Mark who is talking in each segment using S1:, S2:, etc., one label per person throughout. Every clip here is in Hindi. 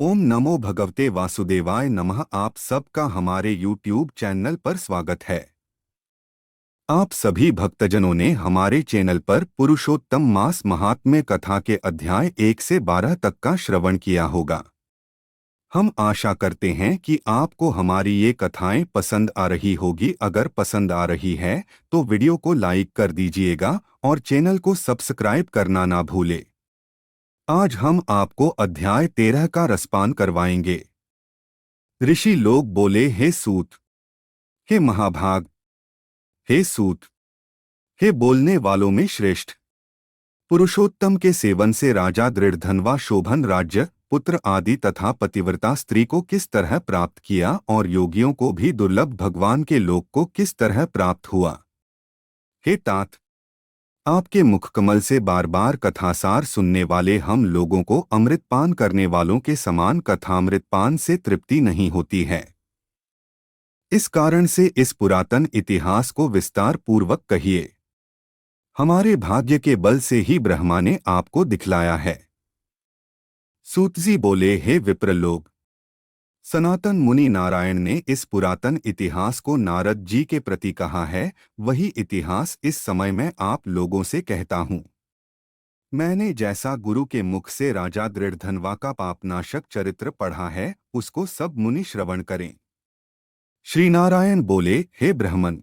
S1: ओम नमो भगवते वासुदेवाय नमः। आप सबका हमारे YouTube चैनल पर स्वागत है। आप सभी भक्तजनों ने हमारे चैनल पर पुरुषोत्तम मास महात्म्य कथा के अध्याय 1 से 12 तक का श्रवण किया होगा। हम आशा करते हैं कि आपको हमारी ये कथाएं पसंद आ रही होगी। अगर पसंद आ रही है तो वीडियो को लाइक कर दीजिएगा और चैनल को सब्सक्राइब करना ना भूले। आज हम आपको अध्याय 13 का रसपान करवाएंगे। ऋषि लोग बोले, हे सूत, हे महाभाग, हे सूत, हे बोलने वालों में श्रेष्ठ, पुरुषोत्तम के सेवन से राजा दृढ़धनवा शोभन राज्य, पुत्र आदि तथा पतिव्रता स्त्री को किस तरह प्राप्त किया और योगियों को भी दुर्लभ भगवान के लोक को किस तरह प्राप्त हुआ। हे तात, आपके मुखकमल से बार बार कथासार सुनने वाले हम लोगों को अमृतपान करने वालों के समान कथामृतपान से तृप्ति नहीं होती है। इस कारण से इस पुरातन इतिहास को विस्तार पूर्वक कहिए। हमारे भाग्य के बल से ही ब्रह्मा ने आपको दिखलाया है। सूतजी बोले, हे विप्रलोक, सनातन मुनि नारायण ने इस पुरातन इतिहास को नारद जी के प्रति कहा है। वही इतिहास इस समय मैं आप लोगों से कहता हूँ। मैंने जैसा गुरु के मुख से राजा दृढ़धनवा का पापनाशक चरित्र पढ़ा है, उसको सब मुनि श्रवण करें। श्री नारायण बोले, हे ब्राह्मण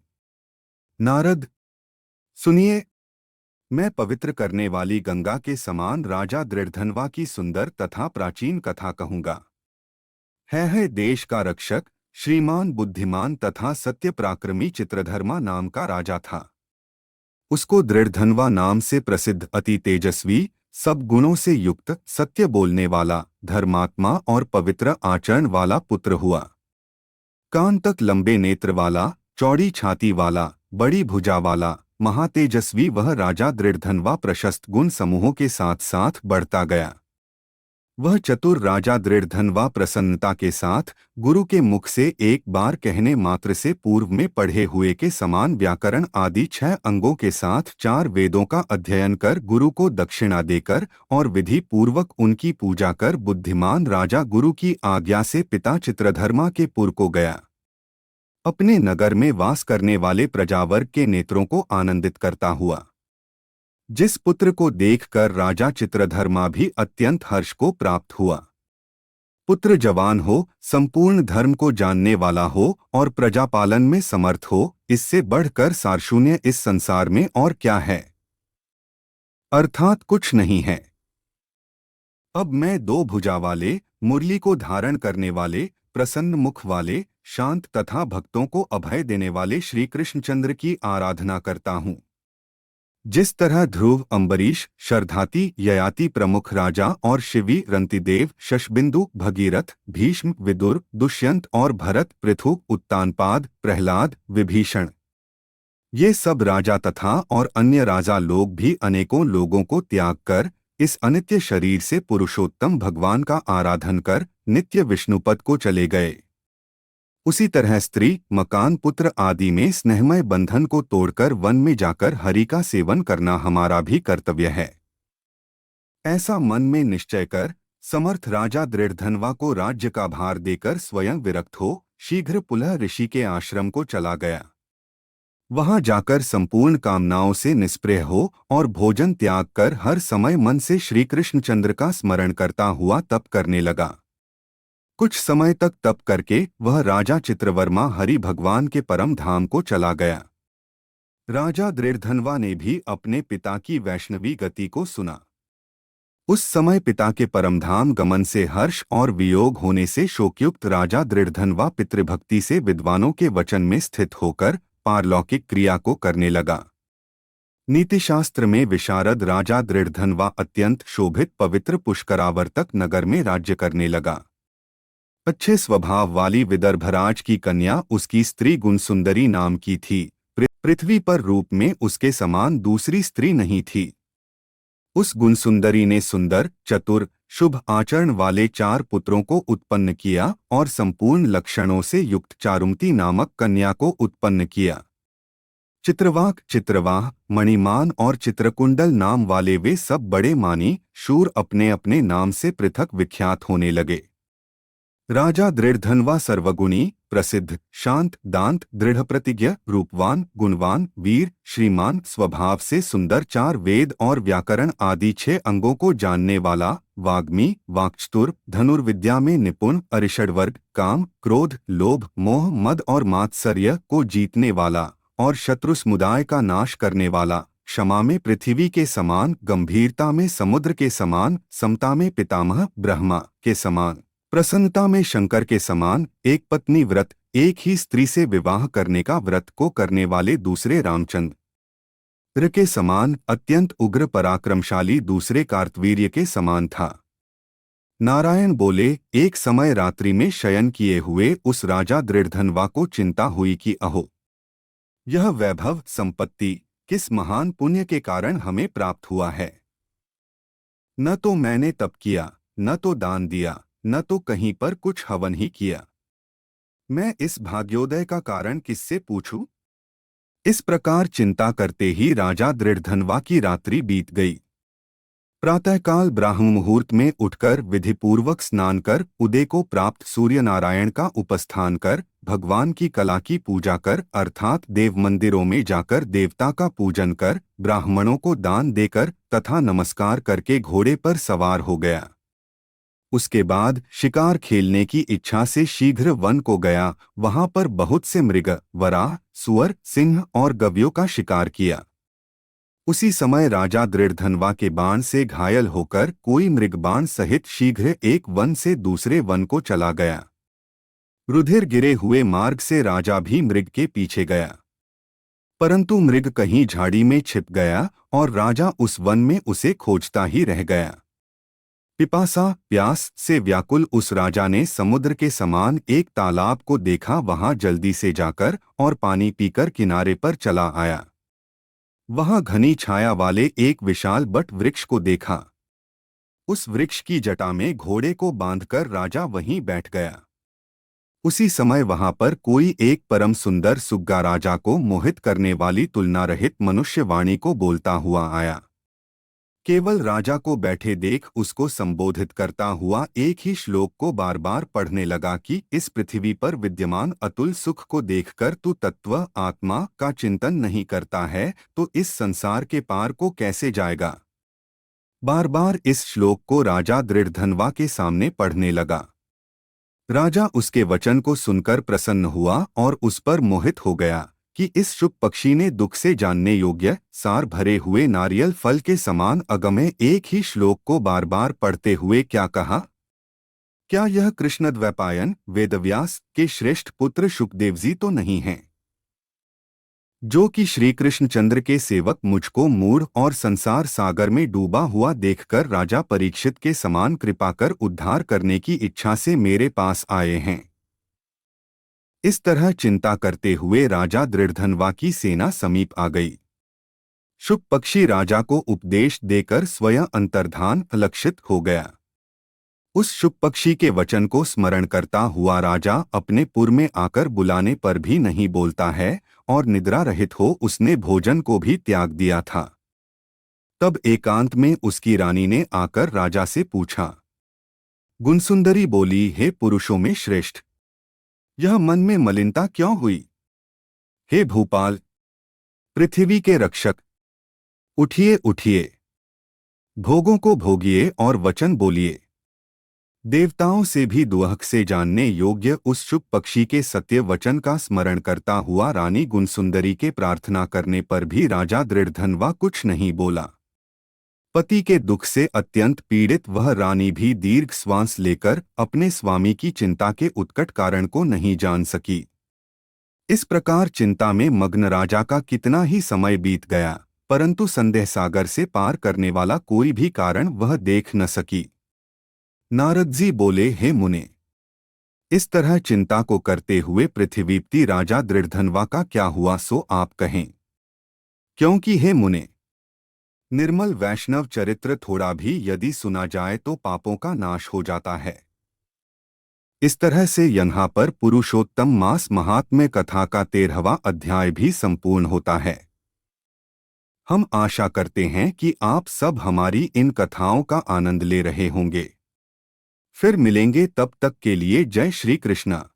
S1: नारद, सुनिए। मैं पवित्र करने वाली गंगा के समान राजा दृढ़धनवा की सुंदर तथा प्राचीन कथा कहूंगा। है देश का रक्षक, श्रीमान बुद्धिमान तथा सत्य पराक्रमी चित्रधर्मा नाम का राजा था। उसको दृढ़धनवा नाम से प्रसिद्ध अति तेजस्वी, सब गुणों से युक्त, सत्य बोलने वाला, धर्मात्मा और पवित्र आचरण वाला पुत्र हुआ। कान तक लंबे नेत्र वाला, चौड़ी छाती वाला, बड़ी भुजा वाला, महातेजस्वी वह राजा दृढ़धनवा प्रशस्त गुण समूहों के साथ साथ बढ़ता गया। वह चतुर राजा दृढ़धनवा प्रसन्नता के साथ गुरु के मुख से एक बार कहने मात्र से पूर्व में पढ़े हुए के समान व्याकरण आदि 6 अंगों के साथ 4 वेदों का अध्ययन कर गुरु को दक्षिणा देकर और विधि पूर्वक उनकी पूजा कर बुद्धिमान राजा गुरु की आज्ञा से पिता चित्रधर्मा के पुर को गया। अपने नगर में वास करने वाले प्रजावर्ग के नेत्रों को आनंदित करता हुआ। जिस पुत्र को देखकर राजा चित्रधर्मा भी अत्यंत हर्ष को प्राप्त हुआ। पुत्र जवान हो, संपूर्ण धर्म को जानने वाला हो और प्रजापालन में समर्थ हो, इससे बढ़कर सारशून्य इस संसार में और क्या है। अर्थात कुछ नहीं है। अब मैं 2 भुजा वाले, मुरली को धारण करने वाले, प्रसन्न मुख वाले, शांत तथा भक्तों को अभय देने वाले श्री कृष्णचंद्र की आराधना करता हूँ। जिस तरह ध्रुव, अम्बरीश, शर्धाति, ययाति प्रमुख राजा और शिवी, रंतिदेव, शशबिंदु, भगीरथ, भीष्म, विदुर, दुष्यंत और भरत, पृथु, उत्तानपाद, प्रहलाद, विभीषण, ये सब राजा तथा और अन्य राजा लोग भी अनेकों लोगों को त्याग कर इस अनित्य शरीर से पुरुषोत्तम भगवान का आराधन कर नित्य विष्णुपद को चले गए। उसी तरह स्त्री, मकान, पुत्र आदि में स्नेहमय बंधन को तोड़कर वन में जाकर हरि का सेवन करना हमारा भी कर्तव्य है। ऐसा मन में निश्चय कर समर्थ राजा दृढ़धनवा को राज्य का भार देकर स्वयं विरक्त हो शीघ्र पुलह ऋषि के आश्रम को चला गया। वहां जाकर संपूर्ण कामनाओं से निष्प्रह हो और भोजन त्याग कर हर समय मन से श्री कृष्णचंद्र का स्मरण करता हुआ तप करने लगा। कुछ समय तक तप करके वह राजा चित्रवर्मा हरि भगवान के परम धाम को चला गया। राजा दृढ़धनवा ने भी अपने पिता की वैष्णवी गति को सुना। उस समय पिता के परमधाम गमन से हर्ष और वियोग होने से शोकयुक्त राजा दृढ़धनवा पितृभक्ति से विद्वानों के वचन में स्थित होकर पारलौकिक क्रिया को करने लगा। नीतिशास्त्र में विशारद राजा दृढ़धनवा अत्यंत शोभित पवित्र पुष्करावर्तक नगर में राज्य करने लगा। अच्छे स्वभाव वाली विदर्भराज की कन्या उसकी स्त्री गुणसुंदरी नाम की थी। पृथ्वी पर रूप में उसके समान दूसरी स्त्री नहीं थी। उस गुणसुंदरी ने सुंदर, चतुर, शुभ आचरण वाले 4 पुत्रों को उत्पन्न किया और संपूर्ण लक्षणों से युक्त चारुमती नामक कन्या को उत्पन्न किया। चित्रवाक, चित्रवाह, मणिमान और चित्रकुंडल नाम वाले वे सब बड़े मानी शूर अपने अपने नाम से पृथक विख्यात होने लगे। राजा दृढ़धनवा सर्वगुणी, प्रसिद्ध, शांत, दांत, दृढ़ प्रतिज्ञ, रूपवान, गुणवान, वीर, श्रीमान, स्वभाव से सुंदर, 4 वेद और व्याकरण आदि 6 अंगों को जानने वाला, वाग्मी, वाक्चतुर, धनुर्विद्या में निपुण, अरिषड वर्ग, काम, क्रोध, लोभ, मोह, मद और मात्सर्य को जीतने वाला और शत्रु समुदाय का नाश करने वाला, क्षमा में पृथ्वी के समान, गंभीरता में समुद्र के समान, समता में पितामह ब्रह्मा के समान, प्रसन्नता में शंकर के समान, एक पत्नी व्रत, एक ही स्त्री से विवाह करने का व्रत को करने वाले दूसरे रामचंद्र के समान, अत्यंत उग्र पराक्रमशाली दूसरे कार्तवीर्य के समान था। नारायण बोले, एक समय रात्रि में शयन किए हुए उस राजा दृढ़धनवा को चिंता हुई कि अहो, यह वैभव संपत्ति किस महान पुण्य के कारण हमें प्राप्त हुआ है। न तो मैंने तप किया, न तो दान दिया, न तो कहीं पर कुछ हवन ही किया। मैं इस भाग्योदय का कारण किससे पूछूं? इस प्रकार चिंता करते ही राजा दृढ़धनवा की रात्रि बीत गई। प्रातःकाल ब्राह्म मुहूर्त में उठकर विधिपूर्वक स्नान कर, उदय को प्राप्त सूर्य नारायण का उपस्थान कर, भगवान की कला की पूजा कर, अर्थात देव मंदिरों में जाकर देवता का पूजन कर, ब्राह्मणों को दान देकर तथा नमस्कार करके घोड़े पर सवार हो गया। उसके बाद शिकार खेलने की इच्छा से शीघ्र वन को गया। वहां पर बहुत से मृग, वराह, सुअर, सिंह और गव्यों का शिकार किया। उसी समय राजा दृढ़धनवा के बाण से घायल होकर कोई मृग बाण सहित शीघ्र एक वन से दूसरे वन को चला गया। रुधिर गिरे हुए मार्ग से राजा भी मृग के पीछे गया, परंतु मृग कहीं झाड़ी में छिप गया और राजा उस वन में उसे खोजता ही रह गया। पिपासा, प्यास से व्याकुल उस राजा ने समुद्र के समान एक तालाब को देखा। वहां जल्दी से जाकर और पानी पीकर किनारे पर चला आया। वहां घनी छाया वाले एक विशाल बट वृक्ष को देखा। उस वृक्ष की जटा में घोड़े को बांधकर राजा वहीं बैठ गया। उसी समय वहां पर कोई एक परम सुंदर सुग्गा राजा को मोहित करने वाली तुलना रहित मनुष्य वाणी को बोलता हुआ आया। केवल राजा को बैठे देख उसको संबोधित करता हुआ एक ही श्लोक को बार बार पढ़ने लगा कि इस पृथ्वी पर विद्यमान अतुल सुख को देखकर तू तत्व आत्मा का चिंतन नहीं करता है तो इस संसार के पार को कैसे जाएगा। बार बार इस श्लोक को राजा दृढ़धनवा के सामने पढ़ने लगा। राजा उसके वचन को सुनकर प्रसन्न हुआ और उस पर मोहित हो गया कि इस शुभ पक्षी ने दुख से जानने योग्य सार भरे हुए नारियल फल के समान अगम्य एक ही श्लोक को बार बार पढ़ते हुए क्या कहा। क्या यह कृष्णद्वैपायन वेदव्यास के श्रेष्ठ पुत्र शुकदेवजी तो नहीं हैं, जो कि श्री कृष्णचंद्र के सेवक मुझको मूढ़ और संसार सागर में डूबा हुआ देखकर राजा परीक्षित के समान कृपा कर उद्धार करने की इच्छा से मेरे पास आए हैं। इस तरह चिंता करते हुए राजा दृढ़धनवा की सेना समीप आ गई। शुक पक्षी राजा को उपदेश देकर स्वयं अंतर्धान लक्षित हो गया। उस शुक पक्षी के वचन को स्मरण करता हुआ राजा अपने पुर में आकर बुलाने पर भी नहीं बोलता है और निद्रा रहित हो उसने भोजन को भी त्याग दिया था। तब एकांत में उसकी रानी ने आकर राजा से पूछा। गुणसुंदरी बोली, हे पुरुषों में श्रेष्ठ, यह मन में मलिनता क्यों हुई। हे भूपाल, पृथ्वी के रक्षक, उठिए उठिए, भोगों को भोगिए और वचन बोलिए। देवताओं से भी दुहक से जानने योग्य उस शुक पक्षी के सत्य वचन का स्मरण करता हुआ रानी गुणसुंदरी के प्रार्थना करने पर भी राजा दृढ़धनवा कुछ नहीं बोला। पति के दुख से अत्यंत पीड़ित वह रानी भी दीर्घ श्वास लेकर अपने स्वामी की चिंता के उत्कट कारण को नहीं जान सकी। इस प्रकार चिंता में मग्न राजा का कितना ही समय बीत गया, परंतु संदेह सागर से पार करने वाला कोई भी कारण वह देख न सकी। नारद जी बोले, हे मुने, इस तरह चिंता को करते हुए पृथ्वीपति राजा दृढ़धनवा का क्या हुआ सो आप कहें। क्योंकि हे मुने, निर्मल वैष्णव चरित्र थोड़ा भी यदि सुना जाए तो पापों का नाश हो जाता है। इस तरह से यहाँ पर पुरुषोत्तम मास महात्म्य कथा का 13वां अध्याय भी संपूर्ण होता है। हम आशा करते हैं कि आप सब हमारी इन कथाओं का आनंद ले रहे होंगे। फिर मिलेंगे, तब तक के लिए जय श्री कृष्णा।